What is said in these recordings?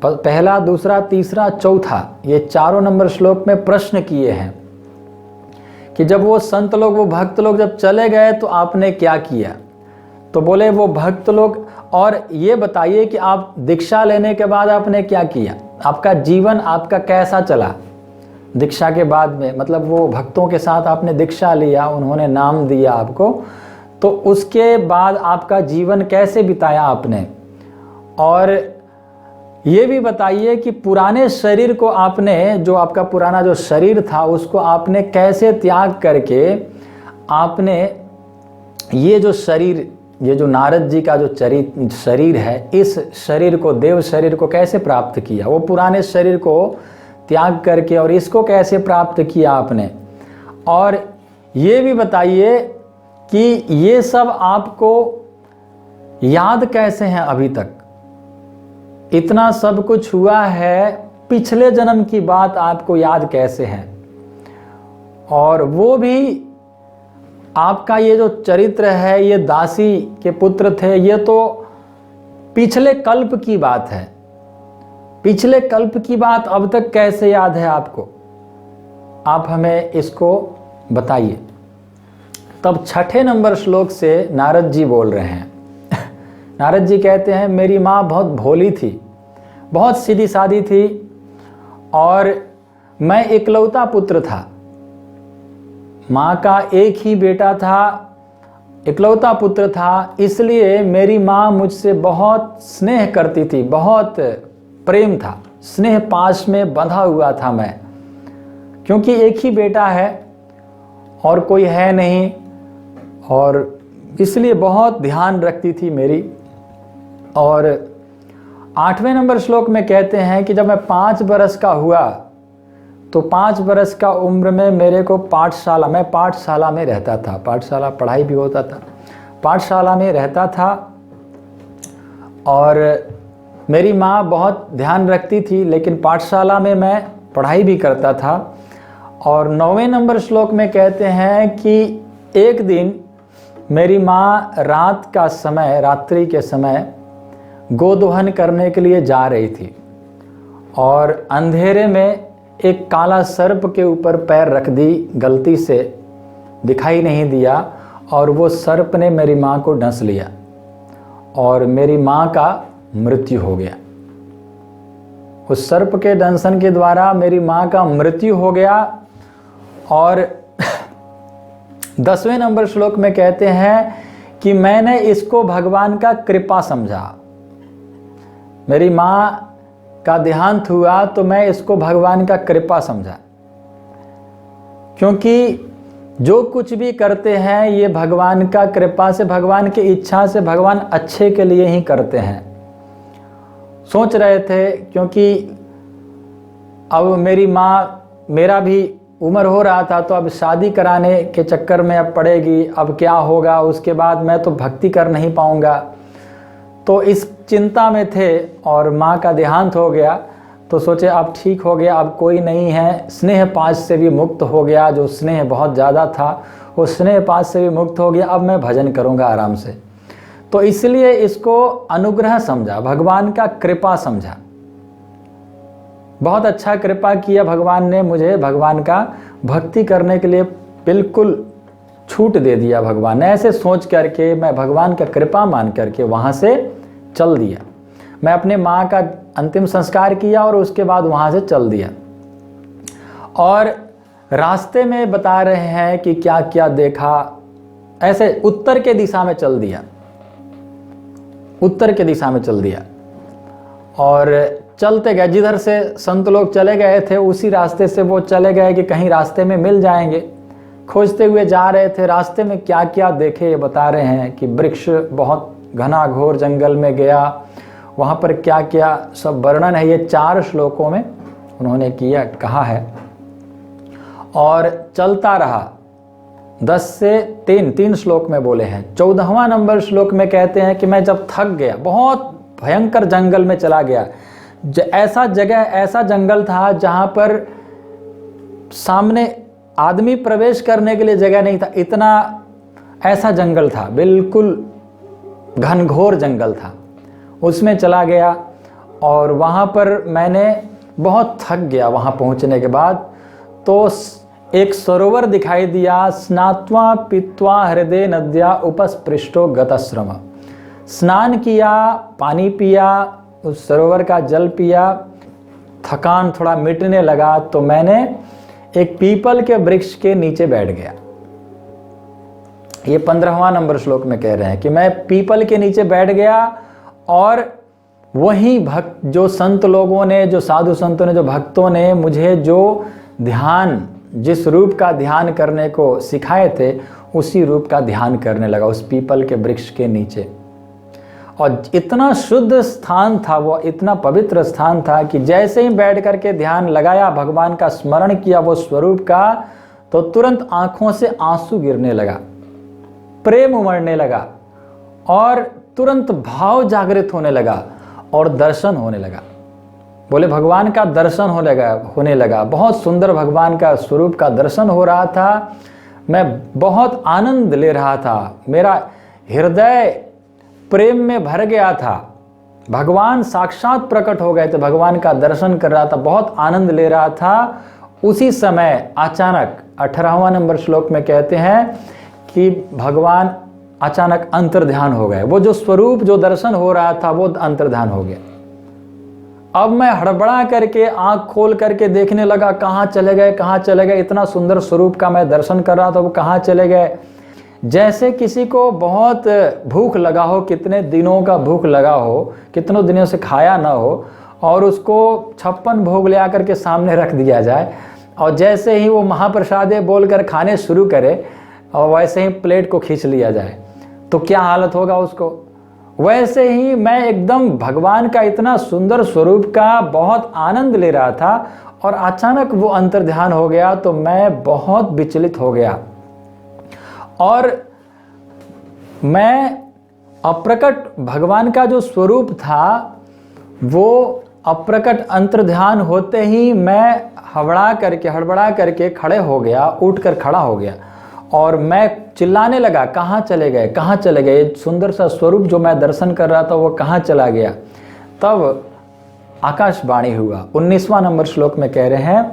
पहला, दूसरा, तीसरा, चौथा, ये चारों नंबर श्लोक में प्रश्न किए हैं कि जब वो संत लोग, वो भक्त लोग जब चले गए तो आपने क्या किया। तो बोले वो भक्त लोग, और ये बताइए कि आप दीक्षा लेने के बाद आपने क्या किया, आपका जीवन आपका कैसा चला दीक्षा के बाद में। मतलब वो भक्तों के साथ आपने दीक्षा लिया, उन्होंने नाम दिया आपको, तो उसके बाद आपका जीवन कैसे बिताया आपने। और ये भी बताइए कि पुराने शरीर को आपने, जो आपका पुराना जो शरीर था उसको आपने कैसे त्याग करके आपने ये जो शरीर, ये जो नारद जी का जो शरीर है, इस शरीर को, देव शरीर को कैसे प्राप्त किया। वो पुराने शरीर को त्याग करके और इसको कैसे प्राप्त किया आपने। और ये भी बताइए कि ये सब आपको याद कैसे हैं अभी तक। इतना सब कुछ हुआ है, पिछले जन्म की बात आपको याद कैसे है। और वो भी आपका ये जो चरित्र है, ये दासी के पुत्र थे, ये तो पिछले कल्प की बात है। पिछले कल्प की बात अब तक कैसे याद है आपको, आप हमें इसको बताइए। तब छठे नंबर श्लोक से नारद जी बोल रहे हैं। नारद जी कहते हैं, मेरी माँ बहुत भोली थी, बहुत सीधी सादी थी, और मैं इकलौता पुत्र था। माँ का एक ही बेटा था, इकलौता पुत्र था, इसलिए मेरी माँ मुझसे बहुत स्नेह करती थी, बहुत प्रेम था, स्नेह पाश में बंधा हुआ था मैं, क्योंकि एक ही बेटा है और कोई है नहीं, और इसलिए बहुत ध्यान रखती थी मेरी। और 8वें नंबर श्लोक में कहते हैं कि जब मैं 5 बरस का हुआ तो 5 बरस का उम्र में मेरे को पाठशाला, मैं पाठशाला में रहता था, पाठशाला पढ़ाई भी होता था, पाठशाला में रहता था, और मेरी माँ बहुत ध्यान रखती थी, लेकिन पाठशाला में मैं पढ़ाई भी करता था। और 9वें नंबर श्लोक में कहते हैं कि एक दिन मेरी माँ रात का समय, रात्रि के समय गोदोहन करने के लिए जा रही थी, और अंधेरे में एक काला सर्प के ऊपर पैर रख दी, गलती से दिखाई नहीं दिया, और वो सर्प ने मेरी माँ को डंस लिया और मेरी माँ का मृत्यु हो गया। उस सर्प के दंशन के द्वारा मेरी माँ का मृत्यु हो गया। और 10वें नंबर श्लोक में कहते हैं कि मैंने इसको भगवान का कृपा समझा। मेरी माँ का देहांत हुआ तो मैं इसको भगवान का कृपा समझा, क्योंकि जो कुछ भी करते हैं ये भगवान का कृपा से, भगवान की इच्छा से, भगवान अच्छे के लिए ही करते हैं। सोच रहे थे, क्योंकि अब मेरी माँ, मेरा भी उम्र हो रहा था, तो अब शादी कराने के चक्कर में अब पड़ेगी, अब क्या होगा, उसके बाद मैं तो भक्ति कर नहीं पाऊंगा। तो इस चिंता में थे, और माँ का देहांत हो गया तो सोचे अब ठीक हो गया, अब कोई नहीं है, स्नेह पाश से भी मुक्त हो गया, जो स्नेह बहुत ज़्यादा था वो स्नेह पाश से भी मुक्त हो गया, अब मैं भजन करूँगा आराम से। तो इसलिए इसको अनुग्रह समझा, भगवान का कृपा समझा। बहुत अच्छा कृपा किया भगवान ने मुझे, भगवान का भक्ति करने के लिए बिल्कुल छूट दे दिया भगवान ने। ऐसे सोच करके मैं भगवान का कृपा मान करके वहाँ से चल दिया। मैं अपने माँ का अंतिम संस्कार किया और उसके बाद वहाँ से चल दिया। और रास्ते में बता रहे हैं कि क्या क्या देखा, ऐसे उत्तर के दिशा में चल दिया, उत्तर के दिशा में चल दिया। और चलते गए, जिधर से संत लोग चले गए थे उसी रास्ते से वो चले गए कि कहीं रास्ते में मिल जाएंगे। खोजते हुए जा रहे थे, रास्ते में क्या क्या देखे ये बता रहे हैं कि वृक्ष, बहुत घना घोर जंगल में गया, वहाँ पर क्या क्या सब वर्णन है, ये 4 श्लोकों में उन्होंने किया, कहा है। और चलता रहा, 10 से 3 श्लोक में बोले हैं। 14वां नंबर श्लोक में कहते हैं कि मैं जब थक गया, बहुत भयंकर जंगल में चला गया, ऐसा जगह, ऐसा जंगल था जहाँ पर सामने आदमी प्रवेश करने के लिए जगह नहीं था, इतना ऐसा जंगल था, बिल्कुल घनघोर जंगल था। उसमें चला गया और वहाँ पर मैंने बहुत थक गया। वहाँ पहुँचने के बाद तो एक सरोवर दिखाई दिया। स्नात्वा पीत्वा हृदय नद्या उपस्पृष्टो गतश्रम। स्नान किया, पानी पिया, उस सरोवर का जल पिया, थकान थोड़ा मिटने लगा तो मैंने एक पीपल के वृक्ष के नीचे बैठ गया। ये 15वां नंबर श्लोक में कह रहे हैं कि मैं पीपल के नीचे बैठ गया और वही भक्त जो संत लोगों ने, जो साधु संतों ने, जो भक्तों ने मुझे जो ध्यान, जिस रूप का ध्यान करने को सिखाए थे उसी रूप का ध्यान करने लगा उस पीपल के वृक्ष के नीचे। और इतना शुद्ध स्थान था वो, इतना पवित्र स्थान था कि जैसे ही बैठ करके ध्यान लगाया, भगवान का स्मरण किया वो स्वरूप का, तो तुरंत आंखों से आंसू गिरने लगा, प्रेम उमड़ने लगा और तुरंत भाव जागृत होने लगा और दर्शन होने लगा। बोले भगवान का दर्शन होने लगा। बहुत सुंदर भगवान का स्वरूप का दर्शन हो रहा था। मैं बहुत आनंद ले रहा था। मेरा हृदय प्रेम में भर गया था। भगवान साक्षात प्रकट हो गए थे। भगवान का दर्शन कर रहा था, बहुत आनंद ले रहा था। उसी समय अचानक 18वां नंबर श्लोक में कहते हैं कि भगवान अचानक अंतर्ध्यान हो गए। वो जो स्वरूप, जो दर्शन हो रहा था वो अंतर्ध्यान हो गया। अब मैं हड़बड़ा करके आंख खोल करके देखने लगा, कहाँ चले गए, कहाँ चले गए। इतना सुंदर स्वरूप का मैं दर्शन कर रहा था, वो कहाँ चले गए। जैसे किसी को बहुत भूख लगा हो, कितने दिनों का भूख लगा हो, कितनों दिनों से खाया ना हो, और उसको 56 भोग ले आकर के सामने रख दिया जाए, और जैसे ही वो महाप्रसादे बोलकर खाने शुरू करे और वैसे ही प्लेट को खींच लिया जाए तो क्या हालत होगा उसको। वैसे ही मैं एकदम भगवान का इतना सुंदर स्वरूप का बहुत आनंद ले रहा था और अचानक वो अंतर्ध्यान हो गया तो मैं बहुत विचलित हो गया। और मैं अप्रकट भगवान का जो स्वरूप था वो अप्रकट अंतर्ध्यान होते ही मैं हड़बड़ा करके खड़े हो गया, उठकर खड़ा हो गया और मैं चिल्लाने लगा, कहाँ चले गए, कहाँ चले गए। सुंदर सा स्वरूप जो मैं दर्शन कर रहा था वो कहाँ चला गया। तब आकाशवाणी हुआ। 19वां नंबर श्लोक में कह रहे हैं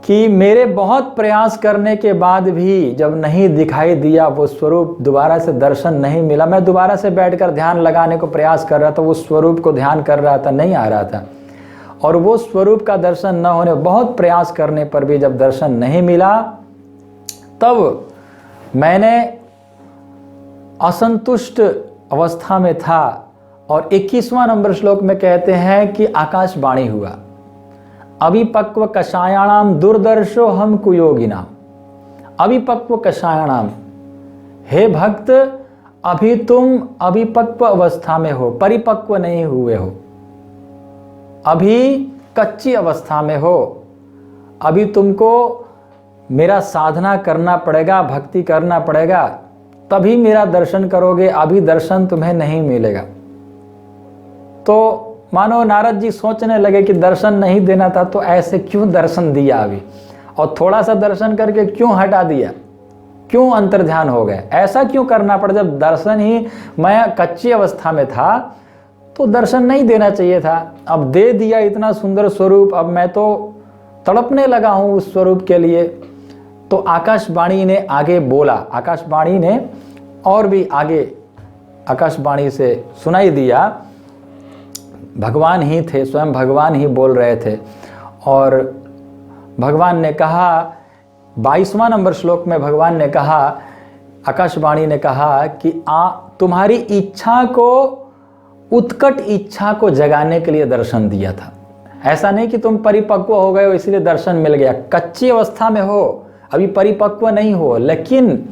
कि मेरे बहुत प्रयास करने के बाद भी जब नहीं दिखाई दिया वो स्वरूप, दोबारा से दर्शन नहीं मिला, मैं दोबारा से बैठकर ध्यान लगाने को प्रयास कर रहा था, वो स्वरूप को ध्यान कर रहा था, नहीं आ रहा था। और वो स्वरूप का दर्शन न होने, बहुत प्रयास करने पर भी जब दर्शन नहीं मिला, तब मैंने असंतुष्ट अवस्था में था। और 21वां नंबर श्लोक में कहते हैं कि आकाशवाणी हुआ, अभिपक्व कषायाणाम दुर्दर्शो हम कुयोगिनाम। अभिपक्व कषायाणाम, हे भक्त अभी तुम अभिपक्व अवस्था में हो, परिपक्व नहीं हुए हो, अभी कच्ची अवस्था में हो, अभी तुमको मेरा साधना करना पड़ेगा, भक्ति करना पड़ेगा, तभी मेरा दर्शन करोगे, अभी दर्शन तुम्हें नहीं मिलेगा। तो मानो नारद जी सोचने लगे कि दर्शन नहीं देना था तो ऐसे क्यों दर्शन दिया अभी, और थोड़ा सा दर्शन करके क्यों हटा दिया, क्यों अंतर्ध्यान हो गए, ऐसा क्यों करना पड़ा। जब दर्शन ही मैं कच्ची अवस्था में था तो दर्शन नहीं देना चाहिए था, अब दे दिया इतना सुंदर स्वरूप, अब मैं तो तड़पने लगा हूँ उस स्वरूप के लिए। तो आकाशवाणी ने आगे बोला, आकाशवाणी ने और भी आगे आकाशवाणी से सुनाई दिया, भगवान ही थे, स्वयं भगवान ही बोल रहे थे। और भगवान ने कहा, 22वां नंबर श्लोक में भगवान ने कहा, आकाशवाणी ने कहा कि तुम्हारी इच्छा को, उत्कट इच्छा को जगाने के लिए दर्शन दिया था। ऐसा नहीं कि तुम परिपक्व हो गए हो इसलिए दर्शन मिल गया, कच्ची अवस्था में हो, अभी परिपक्व नहीं हो, लेकिन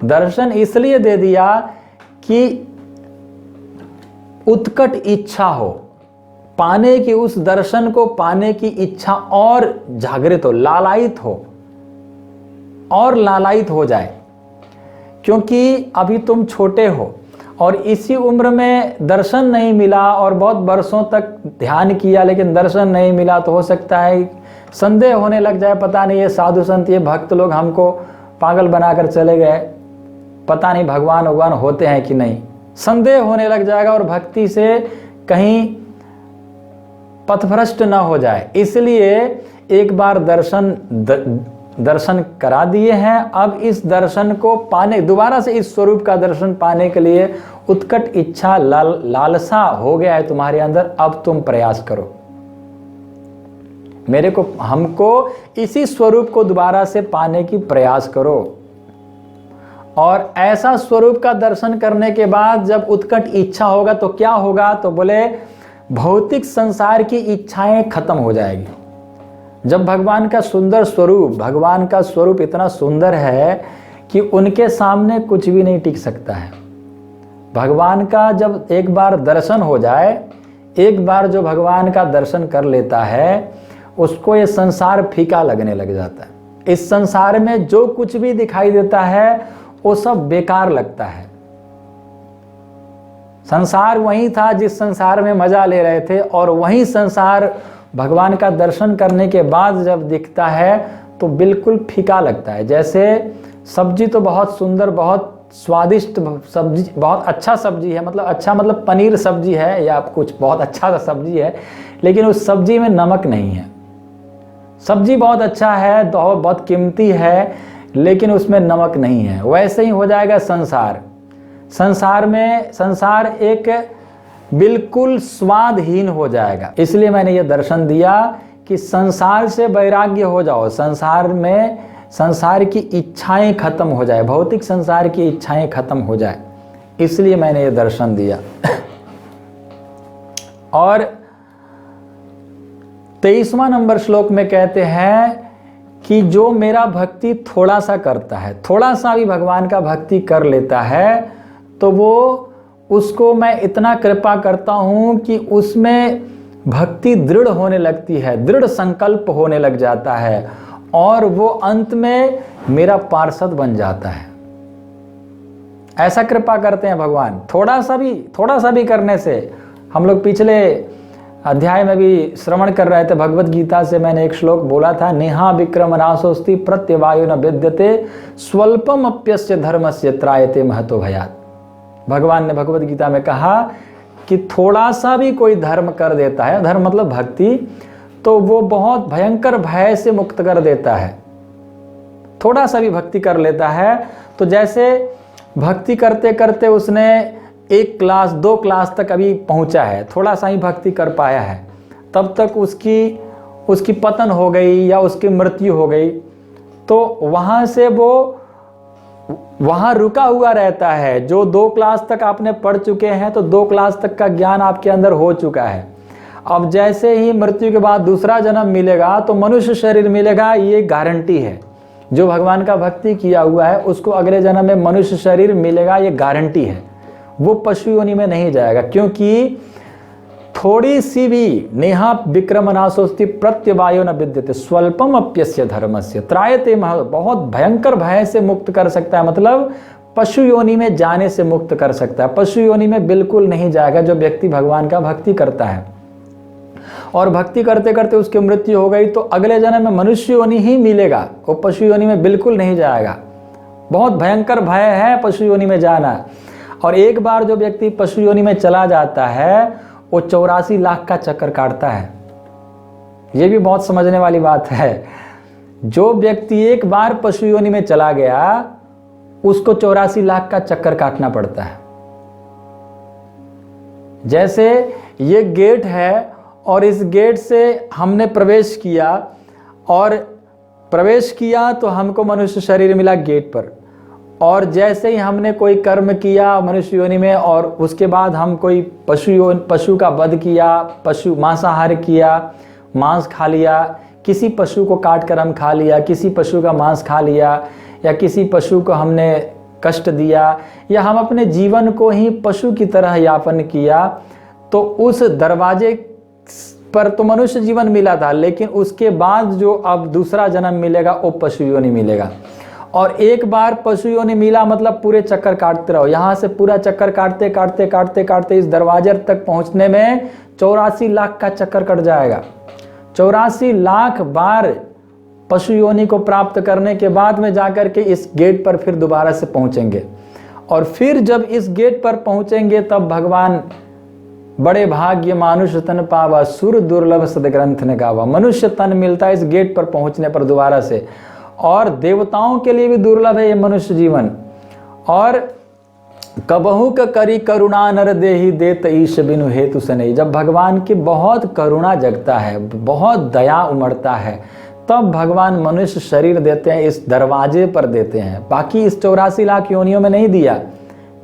दर्शन इसलिए दे दिया कि उत्कट इच्छा हो, पाने की, उस दर्शन को पाने की इच्छा और जागृत हो, लालायित हो, और लालायित हो जाए। क्योंकि अभी तुम छोटे हो और इसी उम्र में दर्शन नहीं मिला और बहुत वर्षों तक ध्यान किया लेकिन दर्शन नहीं मिला, तो हो सकता है संदेह होने लग जाए, पता नहीं ये साधु संत, ये भक्त लोग हमको पागल बनाकर चले गए, पता नहीं भगवान होते हैं कि नहीं। संदेह होने लग जाएगा और भक्ति से कहीं पथभ्रष्ट ना हो जाए, इसलिए एक बार दर्शन करा दिए हैं। अब इस दर्शन को पाने, दोबारा से इस स्वरूप का दर्शन पाने के लिए उत्कट इच्छा, लालसा हो गया है तुम्हारे अंदर। अब तुम प्रयास करो, हमको इसी स्वरूप को दोबारा से पाने की प्रयास करो। और ऐसा स्वरूप का दर्शन करने के बाद जब उत्कट इच्छा होगा तो क्या होगा, तो बोले भौतिक संसार की इच्छाएं खत्म हो जाएगी। जब भगवान का सुंदर स्वरूप, भगवान का स्वरूप इतना सुंदर है कि उनके सामने कुछ भी नहीं टिक सकता है। भगवान का जब एक बार दर्शन हो जाए, एक बार जो भगवान का दर्शन कर लेता है, उसको ये संसार फीका लगने लग जाता है। इस संसार में जो कुछ भी दिखाई देता है वो सब बेकार लगता है। संसार वही था जिस संसार में मजा ले रहे थे, और वही संसार भगवान का दर्शन करने के बाद जब दिखता है तो बिल्कुल फीका लगता है। जैसे सब्जी तो बहुत सुंदर, बहुत स्वादिष्ट सब्जी, बहुत अच्छा सब्जी है, मतलब अच्छा मतलब पनीर सब्जी है या कुछ बहुत अच्छा सा सब्जी है, लेकिन उस सब्जी में नमक नहीं है। सब्जी बहुत अच्छा है, बहुत कीमती है, लेकिन उसमें नमक नहीं है। वैसे ही हो जाएगा संसार। संसार एक बिल्कुल स्वादहीन हो जाएगा। इसलिए मैंने ये दर्शन दिया कि संसार से वैराग्य हो जाओ, संसार की इच्छाएं खत्म हो जाए, भौतिक संसार की इच्छाएं खत्म हो जाए, इसलिए मैंने ये दर्शन दिया। और 23वां नंबर श्लोक में कहते हैं कि जो मेरा भक्ति थोड़ा सा करता है, थोड़ा सा भी भगवान का भक्ति कर लेता है, तो उसको मैं इतना कृपा करता हूं कि उसमें भक्ति दृढ़ होने लगती है, दृढ़ संकल्प होने लग जाता है, और वो अंत में मेरा पार्षद बन जाता है। ऐसा कृपा करते हैं भगवान, थोड़ा सा भी करने से। हम लोग पिछले अध्याय में भी श्रवण कर रहे थे भगवत गीता से, मैंने एक श्लोक बोला था, नेहा विक्रम नाशोस्ति प्रत्यवायु न विद्यते स्वल्पम अप्यस्य धर्मस्य त्रायते महतो भयात्। भगवान ने भगवत गीता में कहा कि थोड़ा सा भी कोई धर्म कर देता है, धर्म मतलब भक्ति, तो वो बहुत भयंकर भय से मुक्त कर देता है। थोड़ा सा भी भक्ति कर लेता है, तो जैसे भक्ति करते करते उसने 1 क्लास 2 क्लास तक अभी पहुंचा है, थोड़ा सा ही भक्ति कर पाया है, तब तक उसकी पतन हो गई या उसकी मृत्यु हो गई, तो वहां से वो वहां रुका हुआ रहता है। जो 2 क्लास तक आपने पढ़ चुके हैं, तो 2 क्लास तक का ज्ञान आपके अंदर हो चुका है। अब जैसे ही मृत्यु के बाद दूसरा जन्म मिलेगा तो मनुष्य शरीर मिलेगा, ये गारंटी है। जो भगवान का भक्ति किया हुआ है उसको अगले जन्म में मनुष्य शरीर मिलेगा, ये गारंटी है। वो पशु योनि में नहीं जाएगा, क्योंकि थोड़ी सी भी नेहा विक्रम नाशोस्ति प्रत्यवायो न विद्यते स्वल्पम अप्यस्य धर्मस्य त्रायते, बहुत भयंकर भय से मुक्त कर सकता है, मतलब पशु योनि में जाने से मुक्त कर सकता है। पशु योनि में बिल्कुल नहीं जाएगा जो व्यक्ति भगवान का भक्ति करता है। और भक्ति करते करते उसकी मृत्यु हो गई तो अगले जन्म में मनुष्य योनि ही मिलेगा, वो पशु योनि में बिल्कुल नहीं जाएगा। बहुत भयंकर भय है पशु योनि में जाना। और एक बार जो व्यक्ति पशु योनि में चला जाता है, वो 84 लाख का चक्कर काटता है। ये भी बहुत समझने वाली बात है। जो व्यक्ति एक बार पशु योनि में चला गया, उसको 84 लाख का चक्कर काटना पड़ता है। जैसे ये गेट है और इस गेट से हमने प्रवेश किया, और प्रवेश किया तो हमको मनुष्य शरीर मिला गेट पर, और जैसे ही हमने कोई कर्म किया मनुष्य योनि में, और उसके बाद हम कोई पशु का वध किया, मांसाहार किया, मांस खा लिया, किसी पशु को काट कर हम खा लिया, किसी पशु का मांस खा लिया, या किसी पशु को हमने कष्ट दिया, या हम अपने जीवन को ही पशु की तरह यापन किया, तो उस दरवाजे पर तो मनुष्य जीवन मिला था, लेकिन उसके बाद जो अब दूसरा जन्म मिलेगा वो पशु योनि मिलेगा। और एक बार पशु योनि मिला मतलब पूरे चक्कर काटते रहो, यहाँ से पूरा चक्कर काटते काटते काटते काटते इस दरवाजे तक पहुँचने में 84 लाख का चक्कर कट जाएगा। 84 लाख बार पशु योनि को प्राप्त करने के बाद में जाकर के इस गेट पर फिर दोबारा से पहुँचेंगे। और फिर जब इस गेट पर पहुँचेंगे तब भगवान बड़े भाग्य मानुष तन पावा, सुर दुर्लभ सदग्रंथ ने गावा। मनुष्य तन मिलता है इस गेट पर पहुंचने पर दोबारा से, और देवताओं के लिए भी दुर्लभ है ये मनुष्य जीवन। और कबहू का करी करुणा नर देहि, देत ईश बिनु हेतु सनई। जब भगवान की बहुत करुणा जगता है, बहुत दया उमड़ता है, तब भगवान मनुष्य शरीर देते हैं, इस दरवाजे पर देते हैं। बाकी इस 84 लाख योनियों में नहीं दिया।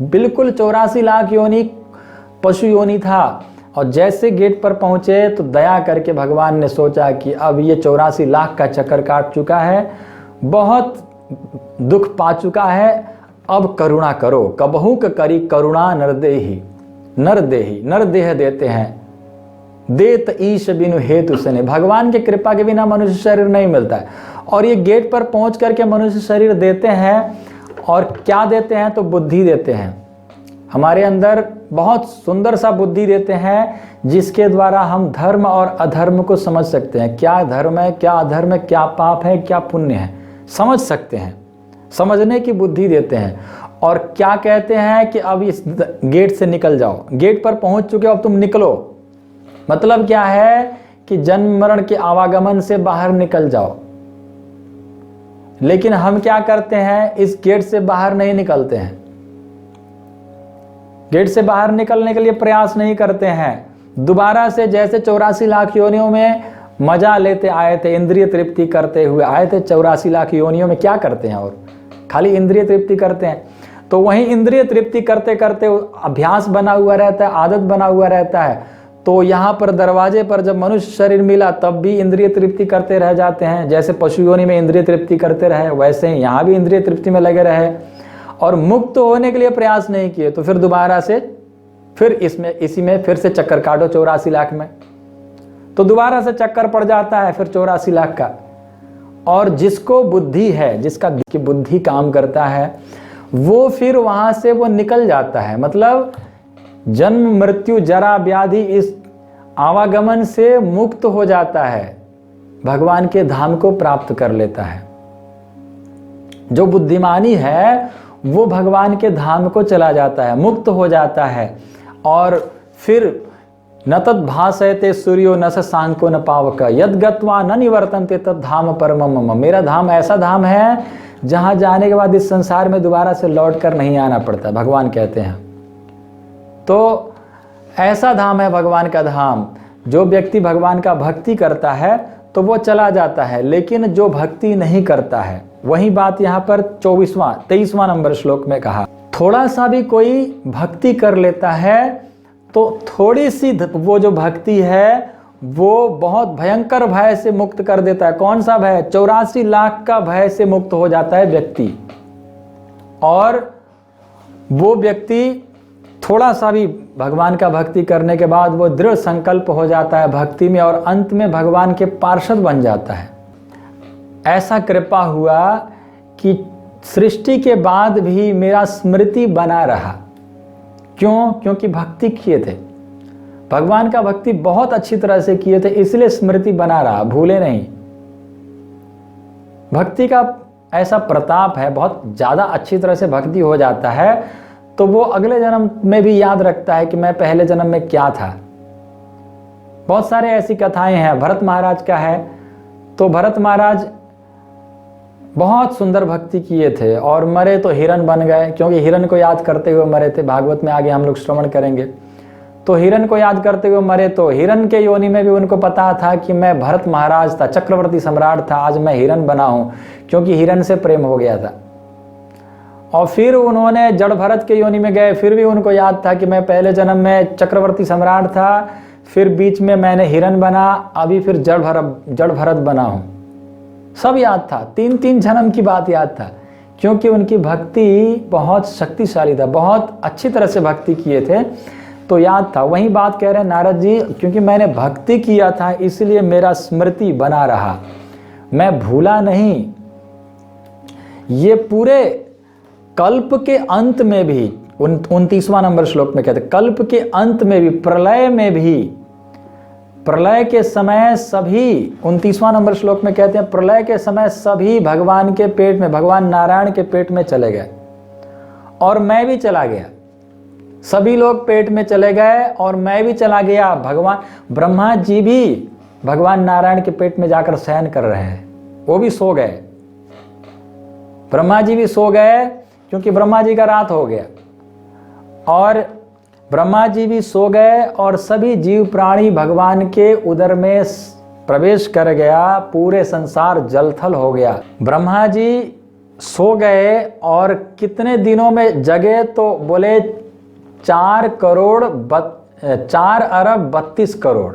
बिल्कुल 84 लाख योनि पशु योनि था, और जैसे गेट पर पहुंचे तो दया करके भगवान ने सोचा कि अब ये 84 लाख का चक्कर काट चुका है, बहुत दुख पा चुका है, अब करुणा करो। कबहू का करी करुणा नरदेही, नरदेह देते हैं, देत ईश बिनु हेतु सने। भगवान की कृपा के बिना मनुष्य शरीर नहीं मिलता है, और ये गेट पर पहुंच करके मनुष्य शरीर देते हैं। और क्या देते हैं? तो बुद्धि देते हैं। हमारे अंदर बहुत सुंदर सा बुद्धि देते हैं, जिसके द्वारा हम धर्म और अधर्म को समझ सकते हैं। क्या धर्म है, क्या अधर्म है, क्या पाप है, क्या पुण्य है, समझ सकते हैं। समझने की बुद्धि देते हैं। और क्या कहते हैं कि अब इस गेट से निकल जाओ, गेट पर पहुंच चुके हो, अब तुम निकलो। मतलब क्या है कि जन्म मरण के आवागमन से बाहर निकल जाओ। लेकिन हम क्या करते हैं? इस गेट से बाहर नहीं निकलते हैं, गेट से बाहर निकलने के लिए प्रयास नहीं करते हैं। दोबारा से जैसे 84 लाख योनियों में मजा लेते आए थे, इंद्रिय तृप्ति करते हुए आए थे, 84 लाख योनियों में क्या करते हैं? और खाली इंद्रिय तृप्ति करते हैं। तो वहीं इंद्रिय तृप्ति करते करते अभ्यास बना हुआ रहता है, आदत बना हुआ रहता है। तो यहाँ पर दरवाजे पर जब मनुष्य शरीर मिला, तब भी इंद्रिय तृप्ति करते रह जाते हैं। जैसे पशु योनि में इंद्रिय तृप्ति करते रहे, वैसे ही यहाँ भी इंद्रिय तृप्ति में लगे रहे, और मुक्त होने के लिए प्रयास नहीं किए। तो फिर दोबारा से फिर इसी में फिर से चक्कर काटो 84 लाख में, तो दोबारा से चक्कर पड़ जाता है फिर 84 लाख का। और जिसको बुद्धि है, जिसका बुद्धि काम करता है, वो फिर वहां से वो निकल जाता है। मतलब जन्म मृत्यु जरा व्याधि इस आवागमन से मुक्त हो जाता है, भगवान के धाम को प्राप्त कर लेता है। जो बुद्धिमानी है वो भगवान के धाम को चला जाता है, मुक्त हो जाता है। और फिर न तद भासयते सूर्यो न सांको न पावक, यद गत्वा न निवर्तन्ते तद धाम परमम मम। मेरा धाम ऐसा धाम है जहां जाने के बाद इस संसार में दोबारा से लौट कर नहीं आना पड़ता, भगवान कहते हैं। तो ऐसा धाम है भगवान का धाम। जो व्यक्ति भगवान का भक्ति करता है तो वो चला जाता है, लेकिन जो भक्ति नहीं करता है, वही बात यहाँ पर 23वां नंबर श्लोक में कहा। थोड़ा सा भी कोई भक्ति कर लेता है तो थोड़ी सी वो जो भक्ति है वो बहुत भयंकर भय से मुक्त कर देता है। कौन सा भय? 84 लाख का भय से मुक्त हो जाता है व्यक्ति। और वो व्यक्ति थोड़ा सा भी भगवान का भक्ति करने के बाद वो दृढ़ संकल्प हो जाता है भक्ति में, और अंत में भगवान के पार्षद बन जाता है। ऐसा कृपा हुआ कि सृष्टि के बाद भी मेरा स्मृति बना रहा। क्यों? क्योंकि भक्ति किए थे, भगवान का भक्ति बहुत अच्छी तरह से किए थे, इसलिए स्मृति बना रहा, भूले नहीं। भक्ति का ऐसा प्रताप है, बहुत ज्यादा अच्छी तरह से भक्ति हो जाता है तो वो अगले जन्म में भी याद रखता है कि मैं पहले जन्म में क्या था। बहुत सारे ऐसी कथाएं हैं। भरत महाराज का है, तो भरत महाराज बहुत सुंदर भक्ति किए थे और मरे तो हिरण बन गए, क्योंकि हिरण को याद करते हुए मरे थे। भागवत में आगे हम लोग श्रवण करेंगे। तो हिरण को याद करते हुए मरे, तो हिरण के योनि में भी उनको पता था कि मैं भरत महाराज था, चक्रवर्ती सम्राट था, आज मैं हिरण बना हूं, क्योंकि हिरण से प्रेम हो गया था। और फिर उन्होंने जड़ भरत के योनि में गए, फिर भी उनको याद था कि मैं पहले जन्म में चक्रवर्ती सम्राट था, फिर बीच में मैंने हिरण बना, अभी फिर जड़ भरत बना हूं। सब याद था, 3 जन्म की बात याद था, क्योंकि उनकी भक्ति बहुत शक्तिशाली था, बहुत अच्छी तरह से भक्ति किए थे, तो याद था। वही बात कह रहे हैं नारद जी, क्योंकि मैंने भक्ति किया था इसलिए मेरा स्मृति बना रहा, मैं भूला नहीं। ये पूरे कल्प के अंत में भी 29वां नंबर श्लोक में कहते हैं, कल्प के अंत में भी, प्रलय में भी, प्रलय के समय सभी, 29वां नंबर श्लोक में कहते हैं, प्रलय के समय सभी भगवान के पेट में, भगवान नारायण के पेट में चले गए, और मैं भी चला गया। सभी लोग पेट में चले गए और मैं भी चला गया। भगवान ब्रह्मा जी भी भगवान नारायण के पेट में जाकर शयन कर रहे हैं, वो भी सो गए। ब्रह्मा जी भी सो गए क्योंकि ब्रह्मा जी का रात हो गया, और ब्रह्मा जी भी सो गए और सभी जीव प्राणी भगवान के उदर में प्रवेश कर गया। पूरे संसार जलथल हो गया। ब्रह्मा जी सो गए और कितने दिनों में जगे तो बोले 4 अरब 32 करोड़।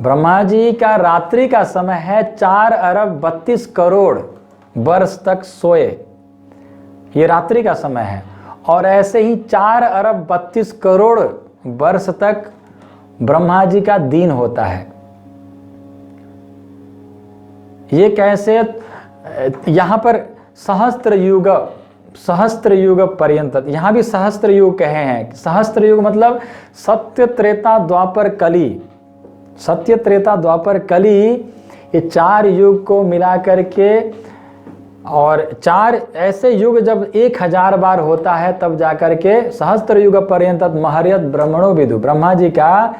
ब्रह्मा जी का रात्रि का समय है 4 अरब 32 करोड़ वर्ष तक सोए, ये रात्रि का समय है। और ऐसे ही 4 अरब 32 करोड़ वर्ष तक ब्रह्मा जी का दिन होता है। ये कैसे? यहां पर सहस्त्र युग पर्यंत, यहां भी सहस्त्र युग कहे हैं। सहस्त्र युग मतलब सत्य त्रेता द्वापर कली। सत्य त्रेता द्वापर कली, ये 4 युग को मिला करके, और 4 ऐसे युग जब 1000 बार होता है तब जाकर के सहस्त्र युग पर्यंत महर्यत ब्रह्मणो विदु, ब्रह्मा जी का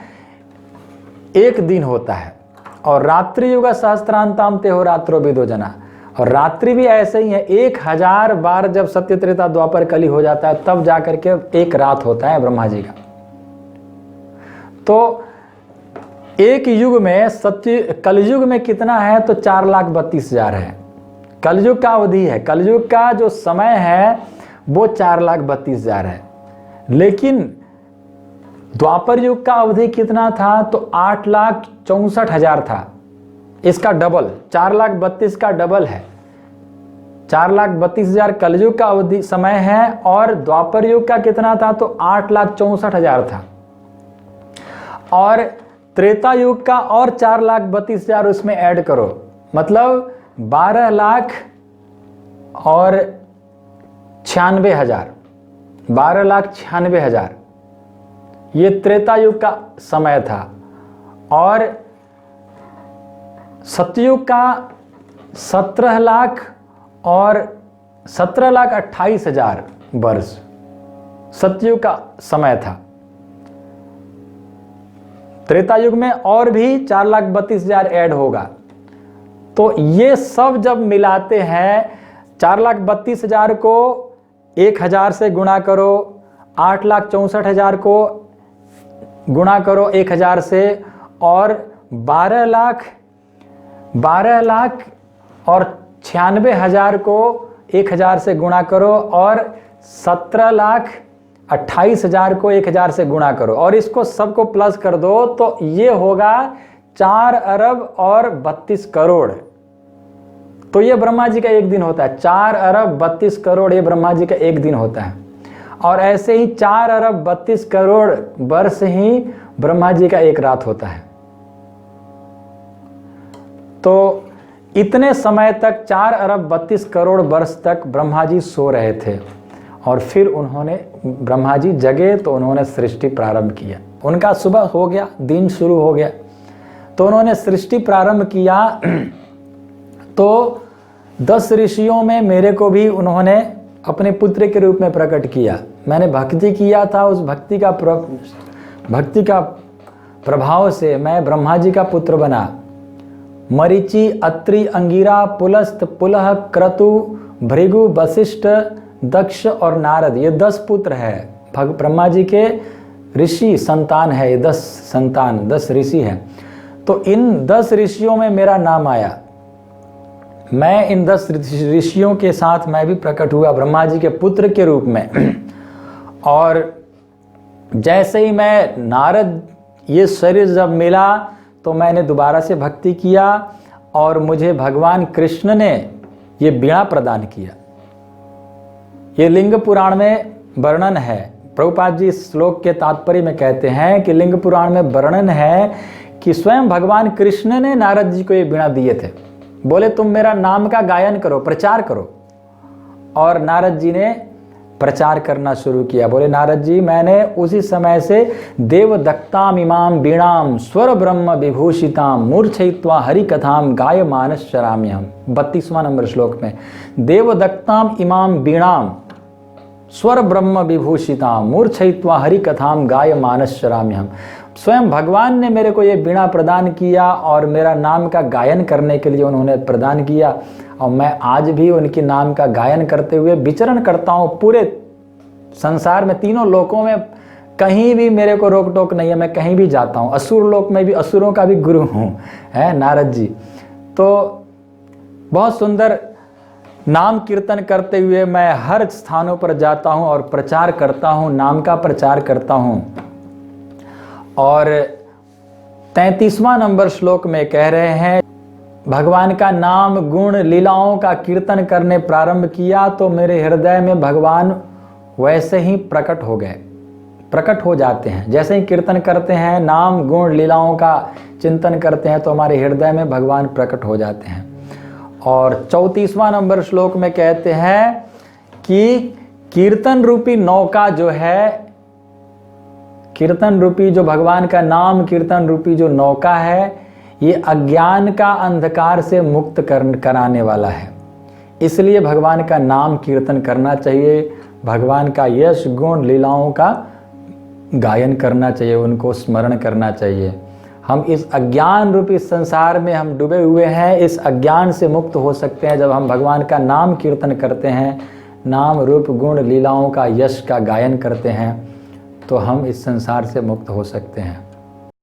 एक दिन होता है। और रात्रि युग सहस्त्रांताम तेहो रात्रो विदो जना, और रात्रि भी ऐसे ही है। 1000 बार जब सत्य त्रेता द्वापर कली हो जाता है तब जाकर के एक रात होता है ब्रह्मा जी का। तो एक युग में कलयुग में कितना है तो 4,32,000 है। कलयुग का अवधि है, कलयुग का जो समय है वो 4,32,000 है। लेकिन द्वापर युग का अवधि कितना था तो 8,64,000 था। इसका डबल 4,32,000 का डबल है। 4,32,000 कलयुग का अवधि समय है, और द्वापर युग का कितना था तो 8,64,000 था। और त्रेता युग का और 4,32,000 उसमें ऐड करो, मतलब 12,96,000। 12,96,000 ये त्रेता युग का समय था। और सतयुग का 17 लाख और 17,28,000 वर्ष सतयुग का समय था। त्रेता युग में और भी 4,32,000 ऐड होगा। तो ये सब जब मिलाते हैं, 4,32,000 को 1000 से गुणा करो, 8,64,000 को गुणा करो 1000 से, और 12 लाख और 96,000 को 1000 से गुणा करो, और 17,28,000 को 1000 से गुणा करो, और इसको सबको प्लस कर दो तो ये होगा 4 अरब और 32 करोड़। तो ये ब्रह्मा जी का एक दिन होता है। 4 अरब 32 करोड़ ये ब्रह्मा जी का एक दिन होता है। और ऐसे ही 4 अरब 32 करोड़ वर्ष ही ब्रह्मा जी का एक रात होता है। तो इतने समय तक 4 अरब 32 करोड़ वर्ष तक ब्रह्मा जी सो रहे थे, और फिर उन्होंने ब्रह्मा जी जगे तो उन्होंने सृष्टि प्रारंभ किया। उनका सुबह हो गया, दिन शुरू हो गया, तो उन्होंने सृष्टि प्रारंभ किया। तो 10 ऋषियों में मेरे को भी उन्होंने अपने पुत्र के रूप में प्रकट किया। मैंने भक्ति किया था, उस भक्ति का प्रभाव से मैं ब्रह्मा जी का पुत्र बना। मरीचि, अत्रि, अंगिरा, पुलस्त, पुलह, क्रतु, भृगु, वशिष्ठ, दक्ष और नारद, ये 10 पुत्र है। ब्रह्मा जी के ऋषि संतान है, ये 10 संतान, 10 ऋषि हैं। तो इन 10 ऋषियों में मेरा नाम आया। मैं इन 10 ऋषियों के साथ मैं भी प्रकट हुआ ब्रह्मा जी के पुत्र के रूप में। और जैसे ही मैं नारद ये शरीर जब मिला तो मैंने दोबारा से भक्ति किया, और मुझे भगवान कृष्ण ने ये वीणा प्रदान किया। ये लिंग पुराण में वर्णन है। प्रभुपाद जी इस श्लोक के तात्पर्य में कहते हैं कि लिंग पुराण में वर्णन है कि स्वयं भगवान कृष्ण ने नारद जी को ये वीणा दिए थे। बोले तुम मेरा नाम का गायन करो, प्रचार करो। और नारद जी ने प्रचार करना शुरू किया। बोले नारद जी, मैंने उसी समय से देवदत्ताम इमाम वीणाम स्वर ब्रह्म विभूषिताम मूर्छयित्वा हरि कथाम गाय मानस चराम्यहम। 32वां नंबर श्लोक में देवदत्ताम इमाम वीणाम स्वर ब्रह्म विभूषिताम मूर्छयित्वा हरि कथाम गाय मानसराम्य हम। स्वयं भगवान ने मेरे को ये वीणा प्रदान किया और मेरा नाम का गायन करने के लिए उन्होंने प्रदान किया, और मैं आज भी उनके नाम का गायन करते हुए विचरण करता हूँ पूरे संसार में, तीनों लोकों में। कहीं भी मेरे को रोक टोक नहीं है, मैं कहीं भी जाता हूँ। असुर लोक में भी असुरों का भी गुरु हूँ, है नारद जी। तो बहुत सुंदर नाम कीर्तन करते हुए मैं हर स्थानों पर जाता हूँ और प्रचार करता हूँ, नाम का प्रचार करता हूँ। और 33वां नंबर श्लोक में कह रहे हैं, भगवान का नाम गुण लीलाओं का कीर्तन करने प्रारंभ किया तो मेरे हृदय में भगवान वैसे ही प्रकट हो गए, प्रकट हो जाते हैं। जैसे ही कीर्तन करते हैं, नाम गुण लीलाओं का चिंतन करते हैं, तो हमारे हृदय में भगवान प्रकट हो जाते हैं। और 34वां नंबर श्लोक में कहते हैं कि कीर्तन रूपी नौका जो है, कीर्तन रूपी जो भगवान का नाम कीर्तन रूपी जो नौका है, ये अज्ञान का अंधकार से मुक्त कराने वाला है। इसलिए भगवान का नाम कीर्तन करना चाहिए, भगवान का यश गुण लीलाओं का गायन करना चाहिए, उनको स्मरण करना चाहिए। हम इस अज्ञान रूपी संसार में हम डूबे हुए हैं, इस अज्ञान से मुक्त हो सकते हैं जब हम भगवान का नाम कीर्तन करते हैं, नाम रूप गुण लीलाओं का यश का गायन करते हैं, तो हम इस संसार से मुक्त हो सकते हैं।